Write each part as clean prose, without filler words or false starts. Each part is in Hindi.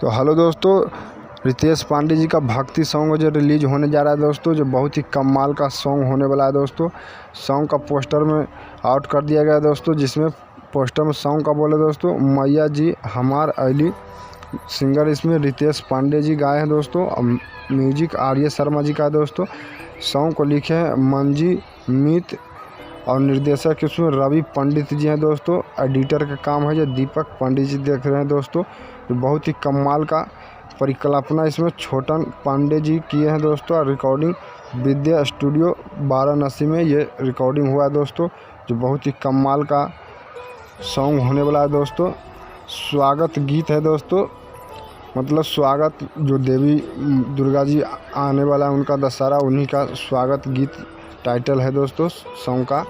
तो हेलो दोस्तों, रितेश पांडे जी का भक्ति सॉन्ग जो रिलीज होने जा रहा है दोस्तों, जो बहुत ही कमाल का सॉन्ग होने वाला है दोस्तों। सॉन्ग का पोस्टर में आउट कर दिया गया है दोस्तों, जिसमें पोस्टर में सॉन्ग का बोले दोस्तों मैया जी हमार अली। सिंगर इसमें रितेश पांडे जी गाए हैं दोस्तों। म्यूजिक आर्य शर्मा जी का है दोस्तों। सॉन्ग को लिखे हैं मंजी मीत और निर्देशक इसमें रवि पंडित जी हैं दोस्तों। एडिटर का काम है जो दीपक पंडित जी देख रहे हैं दोस्तों। तो बहुत ही कमाल का परिकल्पना इसमें छोटन पांडे जी किए हैं दोस्तों। और रिकॉर्डिंग विद्या स्टूडियो वाराणसी में ये रिकॉर्डिंग हुआ है दोस्तों। जो बहुत ही कमाल का सॉन्ग होने वाला है दोस्तों। स्वागत गीत है दोस्तों, मतलब स्वागत जो देवी दुर्गा जी आने वाला है उनका दशहरा, उन्हीं का स्वागत गीत टाइटल है दोस्तों सॉन्ग का।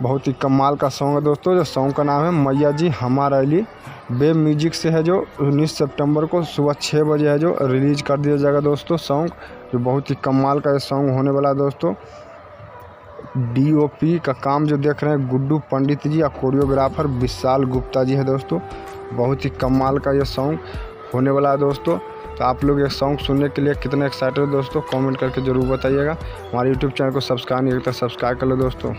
बहुत ही कमाल का सॉन्ग है दोस्तों। जो सॉन्ग का नाम है मैया जी हमार अली। वेब म्यूजिक से है, जो 19 सितंबर को सुबह 6 बजे है जो रिलीज कर दिया जाएगा दोस्तों सॉन्ग। जो बहुत ही कमाल का ये सॉन्ग होने वाला है दोस्तों। DOP का काम जो देख रहे हैं गुड्डू पंडित जी और कोरियोग्राफर विशाल गुप्ता जी है दोस्तों। बहुत ही कमाल का ये सॉन्ग होने वाला है दोस्तों। तो आप लोग ये सॉन्ग सुनने के लिए कितने एक्साइटेड हो दोस्तों, कमेंट करके ज़रूर बताइएगा। हमारे YouTube चैनल को सब्सक्राइब नहीं करता, सब्सक्राइब कर लो दोस्तों,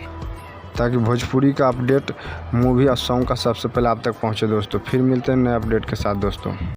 ताकि भोजपुरी का अपडेट मूवी और सॉन्ग का सबसे पहले आप तक पहुंचे दोस्तों। फिर मिलते हैं नए अपडेट के साथ दोस्तों।